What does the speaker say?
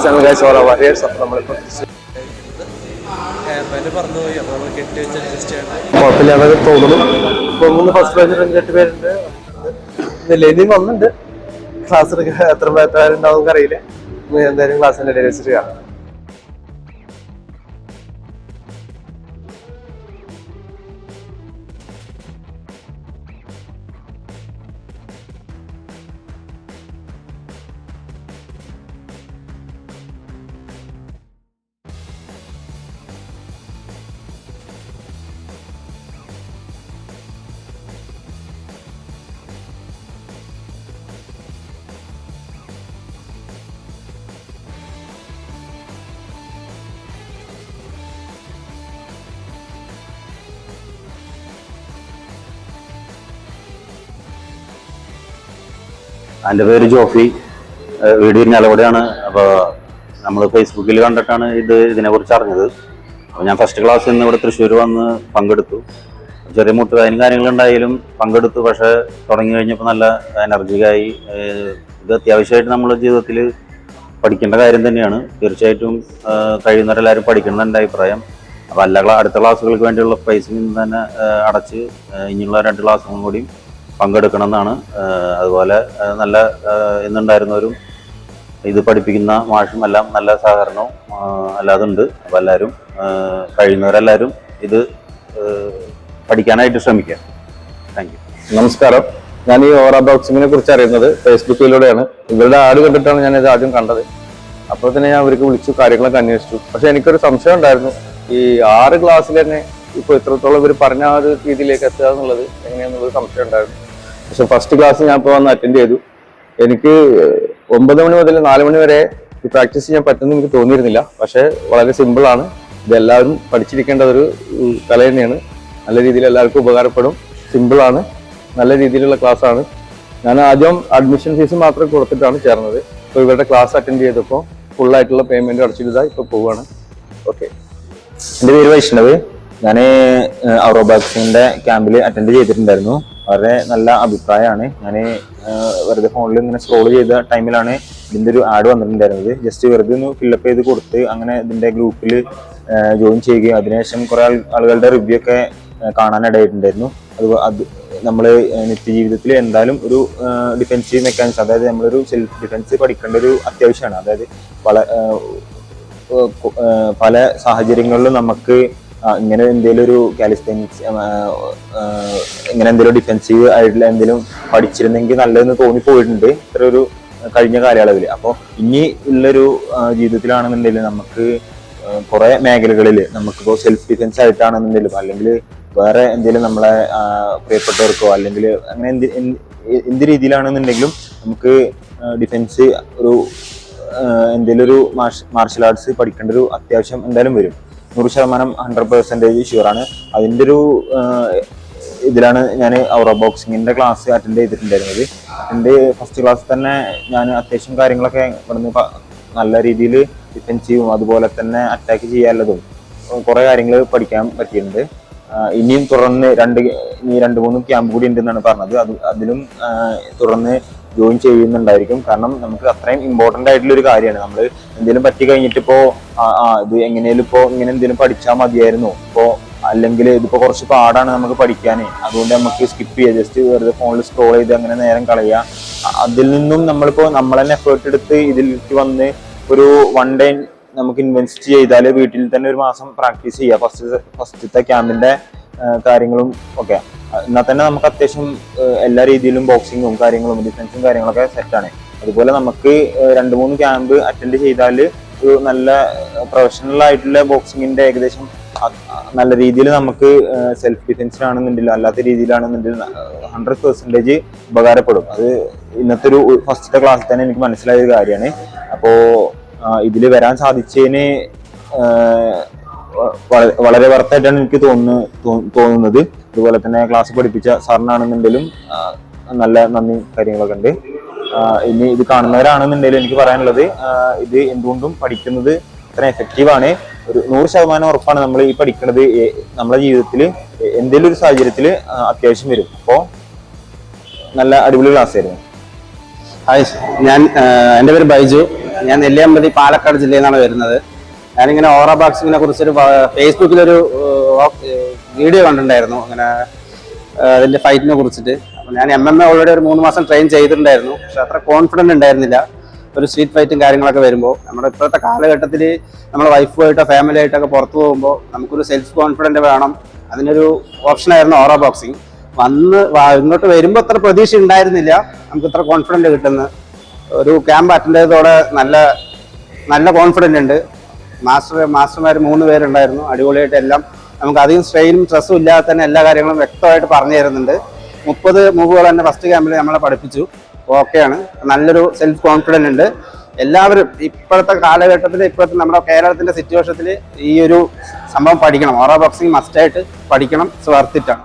Channel guys or warriors. അപ്പോൾ നമ്മളിപ്പോൾ കുഴപ്പമില്ലാതെ തോന്നുന്നു. ഇപ്പോൾ 3 ഫസ്റ്റ് പ്രൈസ് 8 പേരുണ്ട്. ലെനിൻ വന്നിട്ടുണ്ട്. ക്ലാസ് എത്ര പേരുണ്ടാവും അറിയില്ല. എന്തായാലും ക്ലാസ്സിൻ്റെ ഇടയിൽ വെച്ചിട്ട് കാണാം. എൻ്റെ പേര് ജോഫി, വീട് ഇരിഞ്ഞാലക്കുടയാണ്. അപ്പോൾ നമ്മൾ ഫേസ്ബുക്കിൽ കണ്ടിട്ടാണ് ഇതിനെക്കുറിച്ച് അറിഞ്ഞത്. അപ്പോൾ ഞാൻ ഫസ്റ്റ് ക്ലാസ്സിൽ നിന്ന് ഇവിടെ തൃശ്ശൂർ വന്ന് പങ്കെടുത്തു. ചെറിയ മുട്ടുകാരും കാര്യങ്ങളുണ്ടായാലും പങ്കെടുത്തു. പക്ഷേ തുടങ്ങി കഴിഞ്ഞപ്പോൾ നല്ല എനർജിക്കായി. ഇത് അത്യാവശ്യമായിട്ട് നമ്മുടെ ജീവിതത്തിൽ പഠിക്കേണ്ട കാര്യം തന്നെയാണ്. തീർച്ചയായിട്ടും കഴിയുന്നവരെല്ലാവരും പഠിക്കണം എൻ്റെ അഭിപ്രായം. അപ്പോൾ അടുത്ത ക്ലാസ്സുകൾക്ക് വേണ്ടിയുള്ള പൈസ നിന്ന് തന്നെ അടച്ച് ഇനിയുള്ള 2 ക്ലാസ്സുകളും കൂടി പങ്കെടുക്കണം എന്നാണ്. അതുപോലെ നല്ല ഇന്നുണ്ടായിരുന്നവരും ഇത് പഠിപ്പിക്കുന്ന മാഷും എല്ലാം നല്ല സഹകരണവും അല്ലാതുണ്ട്. അപ്പോൾ എല്ലാവരും കഴിയുന്നവരെല്ലാവരും ഇത് പഠിക്കാനായിട്ട് ശ്രമിക്കുക. Thank you. നമസ്കാരം. ഞാൻ ഈ ഓറ ബോക്സിങ്ങിനെ കുറിച്ച് അറിയുന്നത് ഫേസ്ബുക്കിലൂടെയാണ്. ഇവരുടെ ആഡ് കണ്ടിട്ടാണ് ഞാൻ ഇത് ആദ്യം കണ്ടത്. അപ്പോൾ തന്നെ ഞാൻ അവർക്ക് വിളിച്ചു, കാര്യങ്ങളൊക്കെ അന്വേഷിച്ചു. പക്ഷെ എനിക്കൊരു സംശയം ഉണ്ടായിരുന്നു. ഈ 6 ക്ലാസ്സിൽ തന്നെ ഇപ്പോൾ ഇത്രത്തോളം ഇവർ പറഞ്ഞ ആ ഒരു രീതിയിലേക്ക് എത്തുക എന്നുള്ളത് എങ്ങനെയാണെന്നുള്ളത് സംശയം ഉണ്ടായിരുന്നു. പക്ഷെ ഫസ്റ്റ് ക്ലാസ് ഞാൻ ഇപ്പോൾ വന്ന് അറ്റൻഡ് ചെയ്തു. എനിക്ക് 9 മണി മുതൽ 4 മണി വരെ ഈ പ്രാക്ടീസ് ചെയ്യാൻ പറ്റുമെന്ന് എനിക്ക് തോന്നിയിരുന്നില്ല. പക്ഷെ വളരെ സിമ്പിളാണ്. ഇതെല്ലാവരും പഠിച്ചിരിക്കേണ്ട ഒരു കല തന്നെയാണ്. നല്ല രീതിയിൽ എല്ലാവർക്കും ഉപകാരപ്പെടും. സിമ്പിളാണ്, നല്ല രീതിയിലുള്ള ക്ലാസ്സാണ്. ഞാൻ ആദ്യം അഡ്മിഷൻ ഫീസ് മാത്രം കൊടുത്തിട്ടാണ് ചേർന്നത്. ഇപ്പോൾ ഇവരുടെ ക്ലാസ് അറ്റൻഡ് ചെയ്തപ്പോൾ ഫുള്ളായിട്ടുള്ള പേയ്മെൻറ്റ് അടച്ചിട്ട് ഇപ്പോൾ പോവുകയാണ്. ഓക്കെ. എൻ്റെ പേര് വൈഷ്ണവ്. ഞാൻ ഔറ ബോക്സിങ്ങിൻ്റെ ക്യാമ്പിൽ അറ്റൻഡ് ചെയ്തിട്ടുണ്ടായിരുന്നു. വളരെ നല്ല അഭിപ്രായമാണ്. ഞാൻ വെറുതെ ഫോണിൽ ഇങ്ങനെ സ്ക്രോൾ ചെയ്ത ടൈമിലാണ് ഇതിൻ്റെ ഒരു ആഡ് വന്നിട്ടുണ്ടായിരുന്നത്. ജസ്റ്റ് വെറുതെ ഒന്ന് ഫില്ലപ്പ് ചെയ്ത് കൊടുത്ത് അങ്ങനെ ഇതിൻ്റെ ഗ്രൂപ്പിൽ ജോയിൻ ചെയ്യുകയും അതിനുശേഷം കുറേ ആളുകളുടെ റിവ്യൂ ഒക്കെ കാണാനിടയായിട്ടുണ്ടായിരുന്നു. അത് നമ്മൾ നിത്യജീവിതത്തിൽ എന്തായാലും ഒരു ഡിഫെൻസീവ് മെക്കാനിസം, അതായത് നമ്മളൊരു സെൽഫ് ഡിഫെൻസ് പഠിക്കേണ്ട ഒരു അത്യാവശ്യമാണ്. അതായത് പല സാഹചര്യങ്ങളിലും നമുക്ക് ഇങ്ങനെ എന്തെങ്കിലും ഒരു കാലിസ്തനിക്സ് ഇങ്ങനെ എന്തെങ്കിലും ഡിഫെൻസീവ് ആയിട്ടുള്ള എന്തെങ്കിലും പഠിച്ചിരുന്നെങ്കിൽ നല്ലതെന്ന് തോന്നിപ്പോയിട്ടുണ്ട് ഇത്ര ഒരു കഴിഞ്ഞ കാലയളവിൽ. അപ്പോൾ ഇനി ഉള്ളൊരു ജീവിതത്തിലാണെന്നുണ്ടെങ്കിൽ നമുക്ക് കുറേ മേഖലകളിൽ നമുക്കിപ്പോൾ സെൽഫ് ഡിഫെൻസ് ആയിട്ടാണെന്നുണ്ടെങ്കിലും അല്ലെങ്കിൽ വേറെ എന്തെങ്കിലും നമ്മളെ പ്രിയപ്പെട്ടവർക്കോ അല്ലെങ്കിൽ അങ്ങനെ എന്ത് രീതിയിലാണെന്നുണ്ടെങ്കിലും നമുക്ക് ഡിഫെൻസ് ഒരു എന്തെങ്കിലും ഒരു മാർഷൽ ആർട്സ് പഠിക്കേണ്ട ഒരു അത്യാവശ്യം എന്തായാലും വരും. 100% 100% ഷുവറാണ്. അതിൻ്റെ ഒരു ഇതിലാണ് ഞാൻ ഔറ ബോക്സിങ്ങിൻ്റെ ക്ലാസ് അറ്റൻഡ് ചെയ്തിട്ടുണ്ടായിരുന്നത്. എൻ്റെ ഫസ്റ്റ് ക്ലാസ് തന്നെ ഞാൻ അത്യാവശ്യം കാര്യങ്ങളൊക്കെ ഇവിടുന്ന് നല്ല രീതിയിൽ ഡിഫെൻസീവും അതുപോലെ തന്നെ അറ്റാക്ക് ചെയ്യാനുള്ളതും കുറേ കാര്യങ്ങൾ പഠിക്കാൻ പറ്റിയിട്ടുണ്ട്. ഇനിയും തുടർന്ന് 2-3 ക്യാമ്പ് കൂടി ഉണ്ടെന്നാണ് പറഞ്ഞത്. അതിലും തുടർന്ന് ജോയിൻ ചെയ്യുന്നുണ്ടായിരിക്കും. കാരണം നമുക്ക് അത്രയും ഇമ്പോർട്ടൻ്റ് ആയിട്ടുള്ളൊരു കാര്യമാണ്. നമ്മൾ എന്തെങ്കിലും പറ്റി കഴിഞ്ഞിട്ടിപ്പോൾ ഇത് എങ്ങനെയാലും ഇപ്പോൾ ഇങ്ങനെ എന്തെങ്കിലും പഠിച്ചാൽ മതിയായിരുന്നു, ഇപ്പോൾ അല്ലെങ്കിൽ ഇതിപ്പോൾ കുറച്ച് പാടാണ് നമുക്ക് പഠിക്കാൻ, അതുകൊണ്ട് നമുക്ക് സ്കിപ്പ് ചെയ്യുക, ജസ്റ്റ് വെറുതെ ഫോണിൽ സ്ക്രോൾ ചെയ്ത് അങ്ങനെ നേരം കളയുക. അതിൽ നിന്നും നമ്മളിപ്പോൾ നമ്മൾ തന്നെ എഫേർട്ട് എടുത്ത് ഇതിലേക്ക് വന്ന് ഒരു 1 ഡേ നമുക്ക് ഇൻവെസ്റ്റ് ചെയ്താൽ വീട്ടിൽ തന്നെ ഒരു മാസം പ്രാക്ടീസ് ചെയ്യുക ഫസ്റ്റത്തെ ക്യാമ്പിൻ്റെ കാര്യങ്ങളും ഒക്കെ. എന്നാൽ തന്നെ നമുക്ക് അത്യാവശ്യം എല്ലാ രീതിയിലും ബോക്സിങ്ങും കാര്യങ്ങളും ഡിഫൻസും കാര്യങ്ങളൊക്കെ സെറ്റാണ്. അതുപോലെ നമുക്ക് 2-3 ക്യാമ്പ് അറ്റൻഡ് ചെയ്താൽ ഒരു നല്ല പ്രൊഫഷണൽ ആയിട്ടുള്ള ബോക്സിങ്ങിൻ്റെ ഏകദേശം നല്ല രീതിയിൽ നമുക്ക് സെൽഫ് ഡിഫെൻസിലാണെന്നുണ്ടെങ്കിലും അല്ലാത്ത രീതിയിലാണെന്നുണ്ടെങ്കിലും 100% ഉപകാരപ്പെടും. അത് ഇന്നത്തെ ഒരു ഫസ്റ്റത്തെ ക്ലാസ്സിൽ തന്നെ എനിക്ക് മനസ്സിലായ ഒരു കാര്യമാണ്. അപ്പോൾ ഇതിൽ വരാൻ സാധിച്ചതിന് വളരെ വർത്തായിട്ടാണ് എനിക്ക് തോന്നുന്നത്. അതുപോലെ തന്നെ ക്ലാസ് പഠിപ്പിച്ച സാറിനാണെന്നുണ്ടെങ്കിലും നല്ല നന്ദി കാര്യങ്ങളൊക്കെ ഉണ്ട്. ഇനി ഇത് കാണുന്നവരാണെന്നുണ്ടെങ്കിലും എനിക്ക് പറയാനുള്ളത്, ഇത് എന്തുകൊണ്ടും പഠിക്കുന്നത് അത്ര എഫക്റ്റീവാണ്. ഒരു 100% ഉറപ്പാണ് നമ്മൾ ഈ പഠിക്കുന്നത് നമ്മുടെ ജീവിതത്തിൽ എന്തെങ്കിലും ഒരു സാഹചര്യത്തിൽ അത്യാവശ്യം വരും. അപ്പോൾ നല്ല അടിപൊളി ക്ലാസ് ആയിരുന്നു. ഹായ്, എൻ്റെ പേര് ബൈജു. ഞാൻ നെല്ലിയാമ്പതി പാലക്കാട് ജില്ലയിൽ നിന്നാണ് വരുന്നത്. ഞാനിങ്ങനെ ഓറ ബോക്സിങ്ങിനെ കുറിച്ചൊരു ഫേസ്ബുക്കിലൊരു വീഡിയോ കണ്ടിട്ടുണ്ടായിരുന്നു, അങ്ങനെ അതിൻ്റെ ഫൈറ്റിനെ കുറിച്ചിട്ട്. അപ്പോൾ ഞാൻ MMA ഓൾറെഡി ഒരു 3 മാസം ട്രെയിൻ ചെയ്തിട്ടുണ്ടായിരുന്നു. പക്ഷെ അത്ര കോൺഫിഡൻറ്റ് ഉണ്ടായിരുന്നില്ല ഒരു സ്ട്രീറ്റ് ഫൈറ്റും കാര്യങ്ങളൊക്കെ വരുമ്പോൾ. നമ്മുടെ ഇപ്പോഴത്തെ കാലഘട്ടത്തിൽ നമ്മൾ വൈഫുമായിട്ടോ ഫാമിലി ആയിട്ടൊക്കെ പുറത്തു പോകുമ്പോൾ നമുക്കൊരു സെൽഫ് കോൺഫിഡൻറ്റ് വേണം. അതിനൊരു ഓപ്ഷനായിരുന്നു ഓറ ബോക്സിങ്. ഇങ്ങോട്ട് വരുമ്പോൾ അത്ര പ്രതീക്ഷ ഉണ്ടായിരുന്നില്ല നമുക്ക് ഇത്ര കോൺഫിഡൻറ്റ് കിട്ടുന്നത്. ഒരു ക്യാമ്പ് അറ്റൻഡ് ചെയ്തതോടെ നല്ല കോൺഫിഡൻ്റ് ഉണ്ട്. മാസ്റ്റർമാർ 3 പേരുണ്ടായിരുന്നു. അടിപൊളിയായിട്ട് എല്ലാം നമുക്ക് അധികം സ്ട്രെയിനും സ്ട്രെസ്സും ഇല്ലാതെ തന്നെ എല്ലാ കാര്യങ്ങളും വ്യക്തമായിട്ട് പറഞ്ഞു തരുന്നുണ്ട്. 30 മൂവുകൾ തന്നെ ഫസ്റ്റ് ക്യാമ്പിൽ നമ്മളെ പഠിപ്പിച്ചു. ഓക്കെയാണ്, നല്ലൊരു സെൽഫ് കോൺഫിഡൻറ്റ് ഉണ്ട്. എല്ലാവരും ഇപ്പോഴത്തെ കാലഘട്ടത്തിൽ, ഇപ്പോഴത്തെ നമ്മുടെ കേരളത്തിൻ്റെ സിറ്റുവേഷനിൽ ഈ ഒരു സംഭവം പഠിക്കണം. ഓറ ബോക്സിങ് മസ്റ്റായിട്ട് പഠിക്കണം. വർത്തിട്ടാണ്.